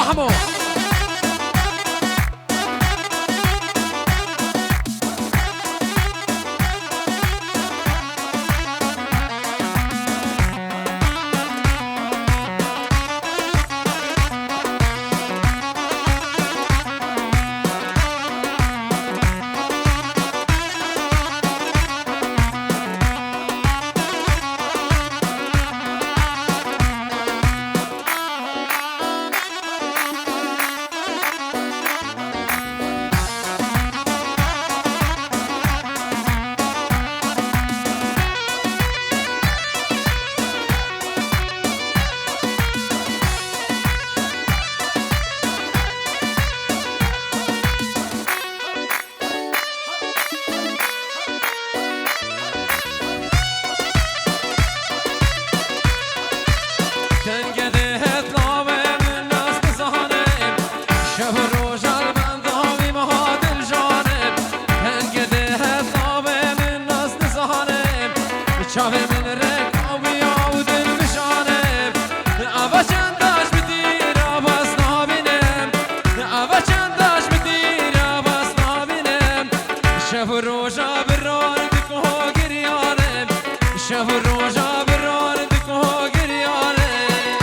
الرحمة شافي من الركاب يعود المشانب أبا چنداش بدير أباس نابينم أبا چنداش بدير أباس نابينم شاف الروجا بران دكوه قريانم شاف الروجا بران دكوه قريانم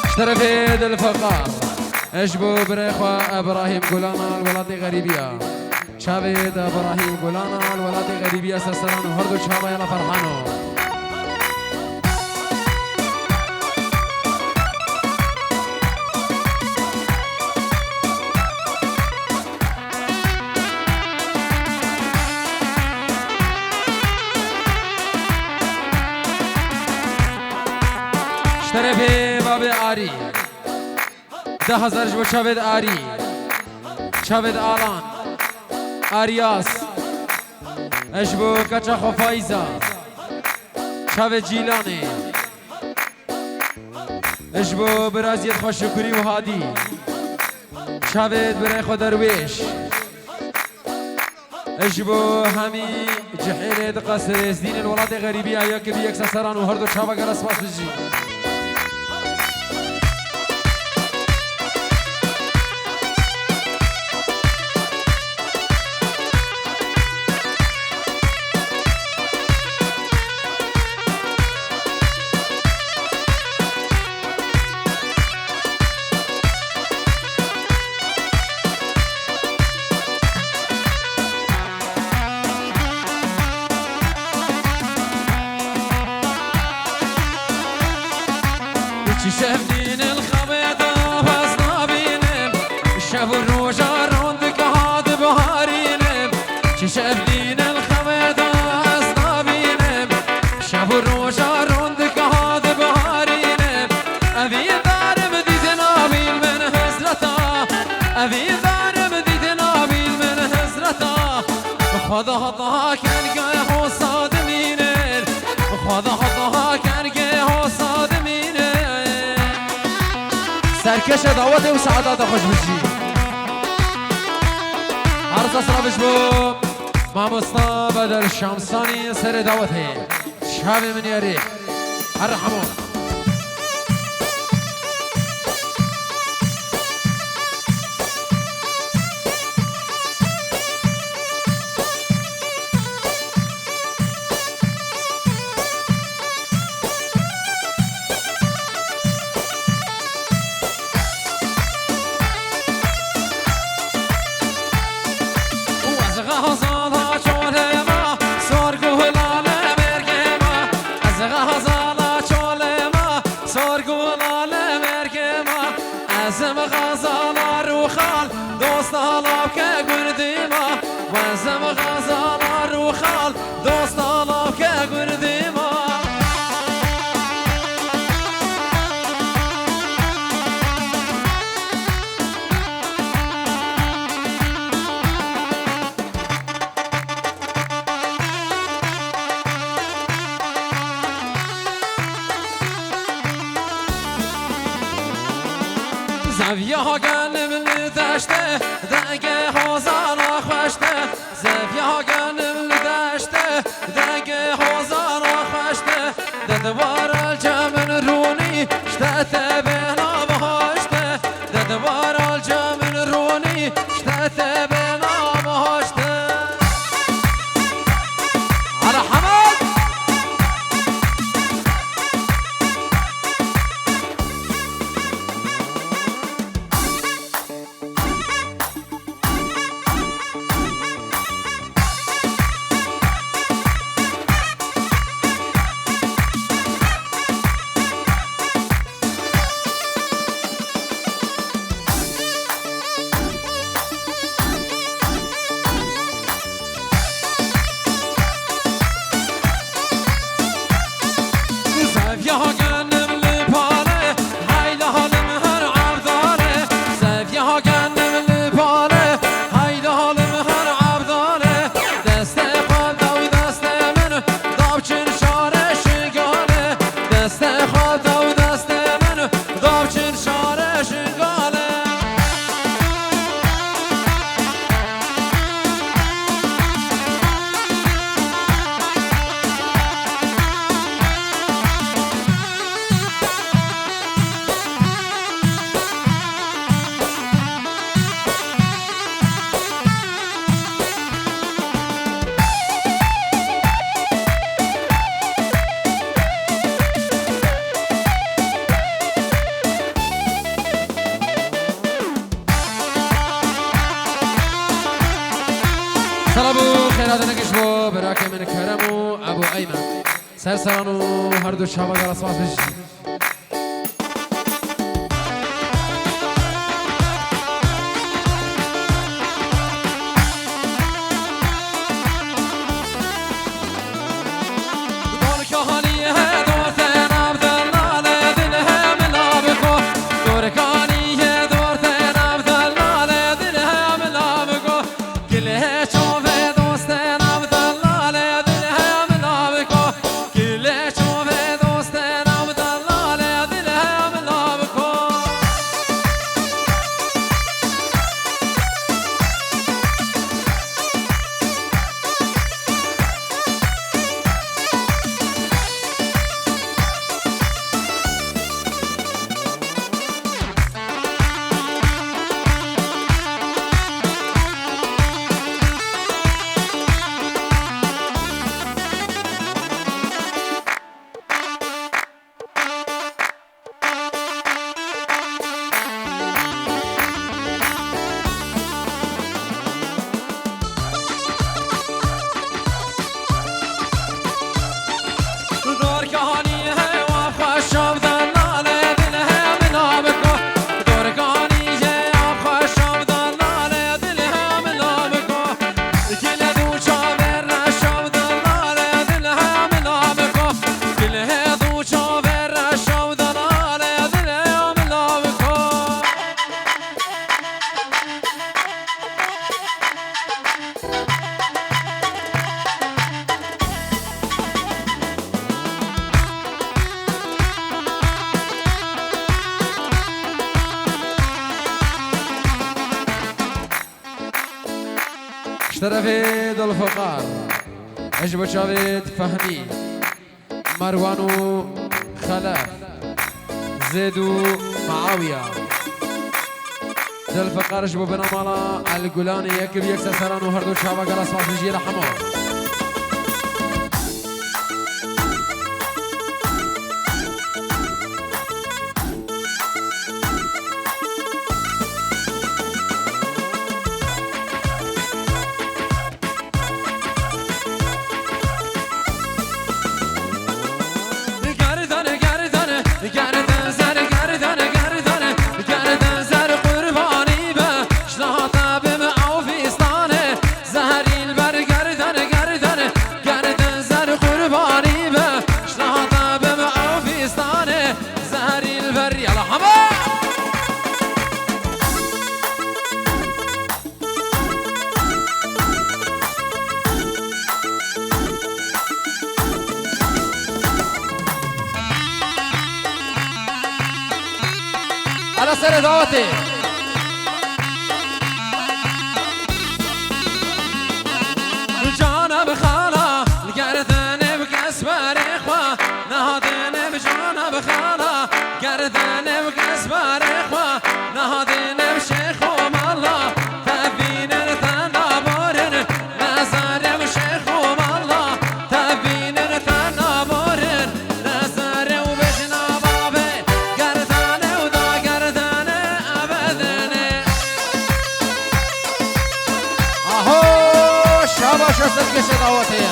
اشترى في يد الفقار اشبو بريخوا ابراهيم قولانا الولادي غريبية شابيد ابراهيم قولانا الولادي غريبية سسران وهردو شابا يلا فرحانو اشتري في باب آري 10,000 جبو شابد آری شابد آلان آریاس اشبو کچا خفایزا شابد جیلانی اشبو برازیت خوش شکری و هادی شابد برای خود درویش اشبو همی جحیل قصر ازدین الولاد غریبی آیا که بی یک سسران و هر دو شابا گرس باس بجی شافنين الخبيطة بس نابينم شاف الروجا روندك هاد بهارينم شافنين الخبيطة بس نابينم شاف الروجا روندك هاد بهارينم أبي دار بديت نابيل من هزرتا أبي دار بديت نابيل من هزرتا خدا خدا كان قايح وصادمينر خدا خدا كان قايح وصادمينر سرکش دعوت و سعادت خوش بشی عرض اصرابش بو مامستا بدر شمسانی سر دعوته شاب من یاری الرحمن وزم غزالا روخال دوست حالا که گردیما وزم غزالا روخال دوست حالا که گردیما زویه ها گلم دشته دنگه ها زالا خوشته زویه ها گلم دشته خیرات نکش بو براک من کرم و ابو ایمن سرسران و هر دو شبا در اساس بشی اشترفت الفقار اجب شافت فهمي مروان خلف زيد معاوية دل فقار اجب بنا مالا الجولاني يكب يكسر سران وهردو شابا قرص ماسجي رحمه على سر دعوتي جانا بخانا القردن بكسبر إخوة نهضن بجانا بخانا قردن بكسبر إخوة نهضن بشيخ ومالله تبين الثنابورن نزار بشيخ ومالله تبين الثنابورن نزار وبجنا بابي قردن ودا قردن أبدن أهو شاباش أستكش دعوتي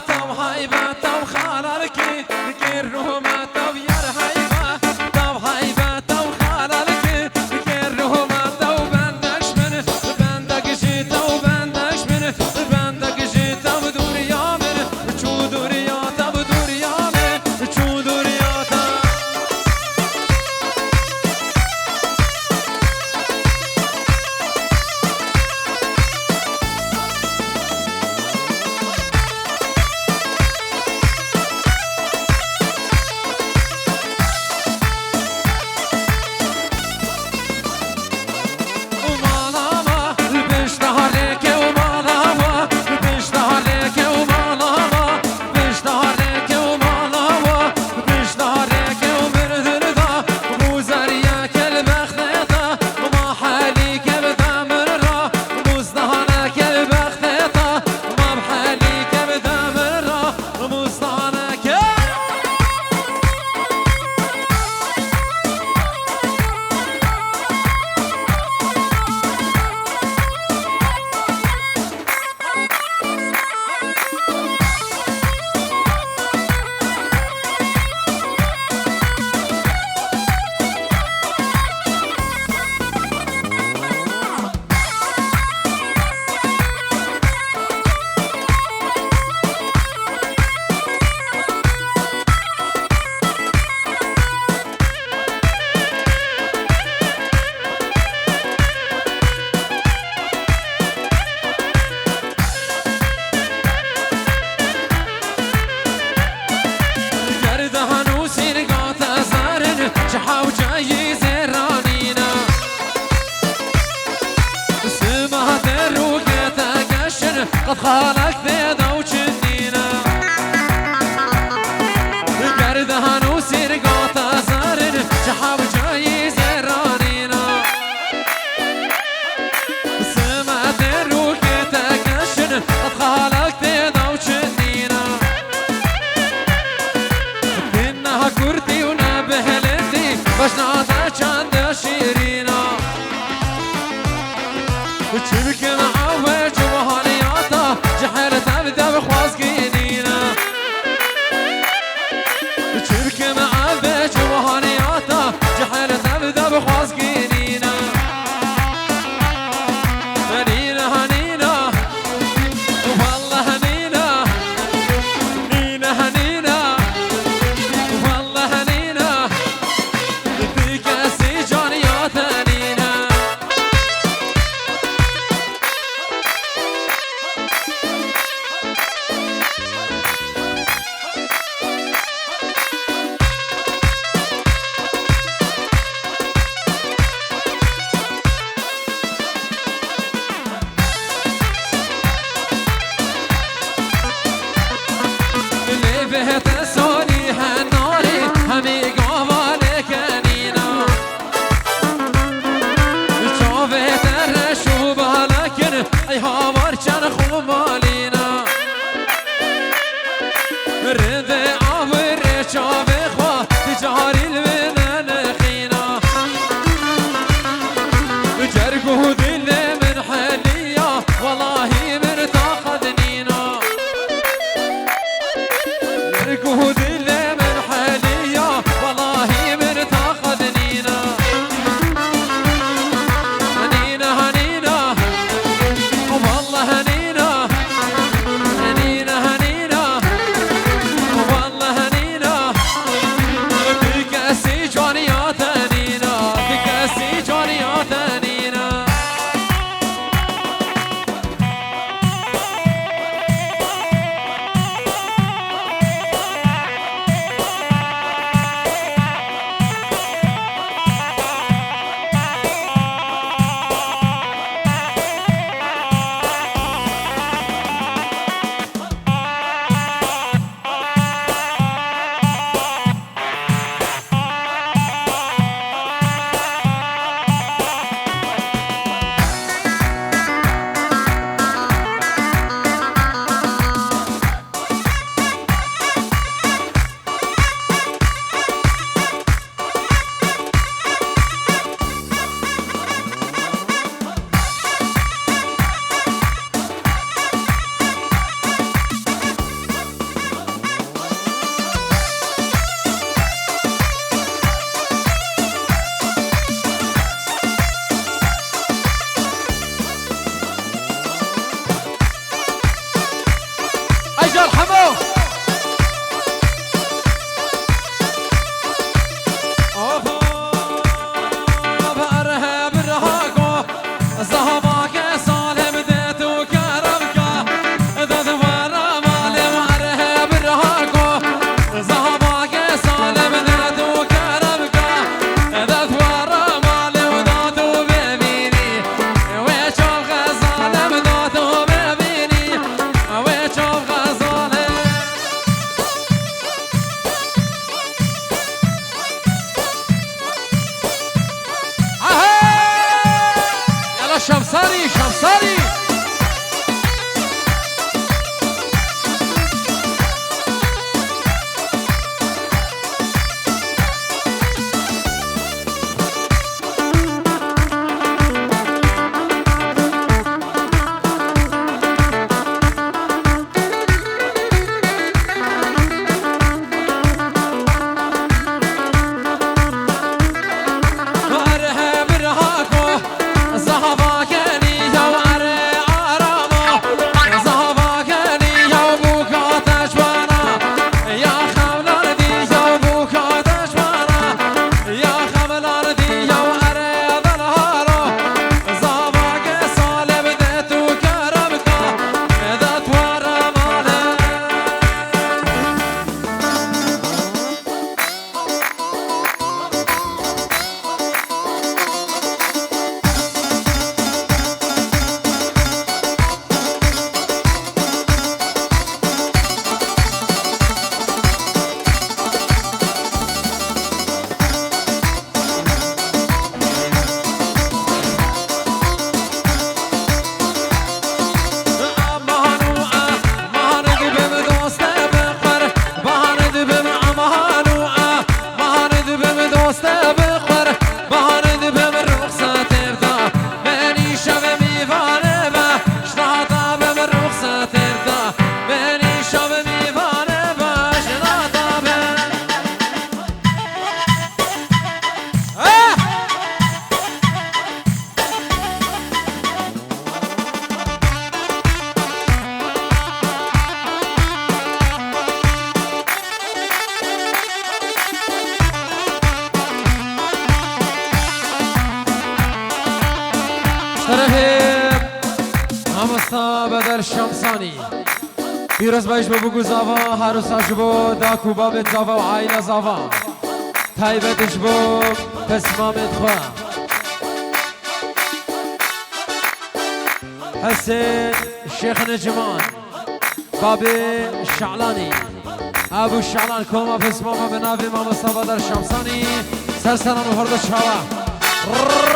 تم هايبة تم خالالكي كيرهما تم يار هايبة تم هايبة تم خالالكي كيرهما تم بندن خالك ذا وشنينا قردهان وسرقات زارن شحاب جاي زرانينا سمعت الروح تكشن خالك ذا وشنينا إنها كردي ونبهلتي باش نعطى چند شيرينا وشبك معوج وهانياتا جحر تبدا بخواز قينينا وشبك معوج وهانياتا جحر تبدا بخواز قينينا هنينا هنينا والله هنينا هنينا هنينا والله هنينا فيك السجان يا ثنينا بدر شمسانی پیروز باش بگو زاوا هروساش بو داکو بابت زاوا و عایل زاوا تایبتش بو پسمامت خواه حسین شیخ نجمان باب شعلانی ابو شعلان کوما پسماما به ناو امام مصطفی در شمسانی سرسران و هردو شاوا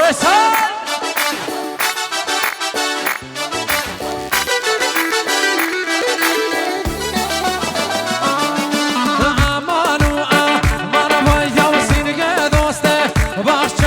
رسال باش